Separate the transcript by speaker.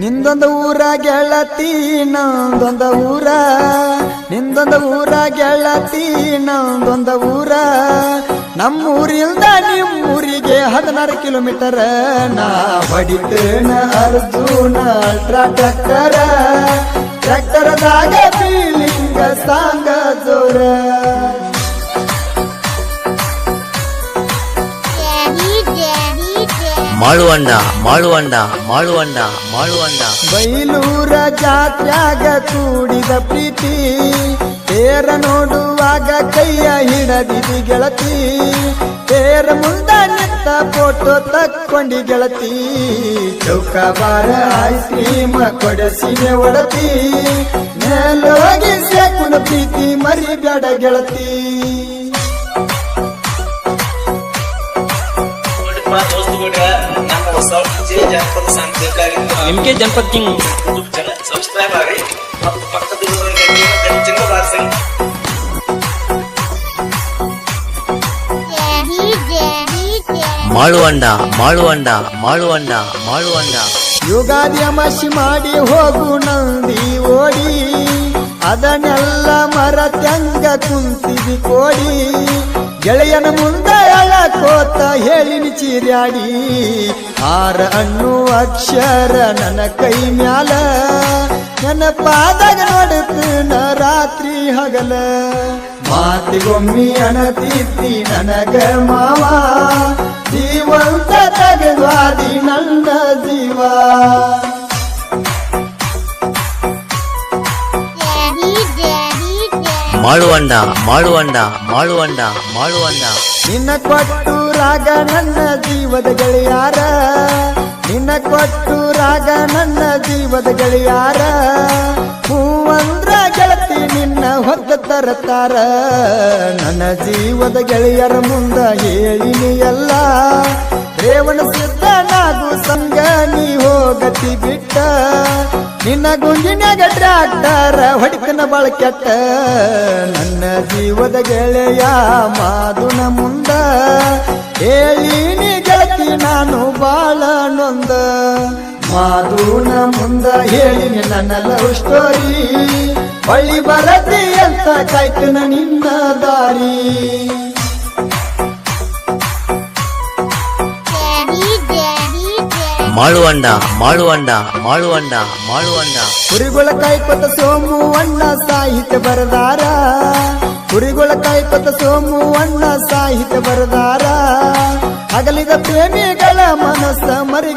Speaker 1: ನಿಂದೊಂದು ಊರ ಗೆಳತಿ ನಂದೊಂದ ಊರ, ನಿಂದೊಂದ ಊರ ಗೆಳತಿ ನಂದೊಂದ ಊರ. ನಮ್ಮೂರಿಂದ ನಿಮ್ಮೂರಿಗೆ 16 ಕಿಲೋಮೀಟರ್. ನಾ ಹೊಡಿತೇನ ಅರ್ಜುನ ಅಲ್ಟ್ರಾ ಟ್ರ್ಯಾಕ್ಟರ, ಟ್ರ್ಯಾಕ್ಟರದಾಗ ಫೀಲಿಂಗ ಸಾಂಗ ಜೋರ.
Speaker 2: ಮಾಳುವಂಡ ಮಾಳುವಂಡ ಮಾಳುವಂಡ ಮಾಳುವಂಡ.
Speaker 1: ಬೈಲೂರ ಜಾತ್ಯಾಗ ಕೂಡಿದ ಪ್ರೀತಿ, ತೇರ ನೋಡುವಾಗ ಕೈಯ ಹಿಡದಿದಿ ಗೆಳತಿ. ತೇರ ಮುಂದ ನಿಂತ ಫೋಟೋ ತಕ್ಕೊಂಡಿ ಗೆಳತಿ. ಚೌಕಾಬಾರ ಐಸ್ ಕ್ರೀಮ್ ಕೊಡಸಿನೆ ಒಡತಿ, ಮೇಲೋಗಿ ಸೇಕುನ ಪ್ರೀತಿ ಮರಿಬೇಡ ಗೆಳತಿ.
Speaker 2: ನಿಮ್ಗೆ ಜನಪದ ಕಿಂಗ್
Speaker 3: ಸಬ್ಸ್ಕ್ರೈಬ್ ಆಗಿ ಮತ್ತು ಪಕ್ಕದಲ್ಲಿರುವ ಚಿನ್ನ ಬಾರಿಸಿ.
Speaker 2: ಮಾಳುವಂಡ ಮಾಳುವಂಡ ಮಾಳುವಂಡ ಮಾಳುವಂಡ.
Speaker 1: ಯುಗಾದಿ ಅಮಾಸಿ ಮಾಡಿ ಹೋಗು ನಂದಿ ಓಡಿ, ಅದನ್ನೆಲ್ಲ ಮರತ್ಯಂಗ ಕುಂತಿದಿ ಕೋಡಿ. ಗೆಳೆಯನ ಮುಂದೆ ಅಳಕೋತ ಹೇಳಿನಿ ಚೀರ್ಯಾಡಿ, ಆರ ಅನ್ನು ಅಕ್ಷರ ನನ್ನ ಕೈ ಮ್ಯಾಲ. ನನ್ನ ಪಾದಾಗ ನೋಡುತ್ತನ ರಾತ್ರಿ ಹಗಲ. ಮಾತಿಗೊಮ್ಮಿ ಅಣತಿದ್ದಿ ನನಗ ಮಾವ, ಜೀವಂತ ತಗವಾದಿ ನನ್ನ ಜೀವ.
Speaker 2: ಮಾಳುವಂಡ ಮಾಳುವಂಡ ಮಾಳುವಂಡ ಮಾಳುವಂಡ.
Speaker 1: ನಿನ್ನ ಕೊಟ್ಟೂರಾಗ ನನ್ನ ಜೀವದ ಗೆಳೆಯಾರ, ನಿನ್ನ ಕೊಟ್ಟೂರಾಗ ನನ್ನ ಜೀವದ ಗೆಳೆಯಾರ. ಹೂವಂದ್ರ ಗೆಳತಿ ನಿನ್ನ ಹೊತ್ತ ತರತಾರ. ನನ್ನ ಜೀವದ ಗೆಳೆಯರ ಮುಂದ ಹೇಳಿನಿ ಎಲ್ಲ, ರೇವಣ ಸಿದ್ಧ ನಾಗು ಸಂಗ ನೀ ಹೋಗತಿ ಬಿಟ್ಟ. ನಿನ್ನ ಗುಂಗಿನ್ಯಾಗ ಟ್ರ್ಯಾಕ್ಟರ ಹೊಡಿತನ ಬಾಳ ಕೆಟ್ಟ. ನನ್ನ ಜೀವದ ಗೆಳೆಯ ಮಾದುನ ಮುಂದ ಹೇಳಿನಿ ಗೆಳತಿ ನಾನು ಬಾಳ ನೊಂದ. ಮಾದುನ ಮುಂದ ಹೇಳಿನಿ ನನ್ನ ಲವ್ ಸ್ಟೋರಿ, ಬಳ್ಳಿ ಬರತಿ ಅಂತ ಕಾಯ್ತನ ನಿನ್ನ ದಾರಿ.
Speaker 2: ಮಾಳುವಂಡ ಮಾಳುವಂಡ ಮಾಳುವಂಡ ಮಾಳುವಂಡ.
Speaker 1: ಕುರಿಗಳ ಕಾಯ್ಕೊತ ಸೋಮು ಅಣ್ಣ ಸಾಹಿತ್ಯ ಬರದಾರ, ಕುರಿಗಳ ಕಾಯ್ಕೊತ ಸೋಮು ಅಣ್ಣ ಸಾಹಿತ್ಯ ಬರದಾರ. ಹಗಲಿದ ಪ್ರೇಮಿಗಳ ಮನಸ್ಸ ಮರಿಗೆ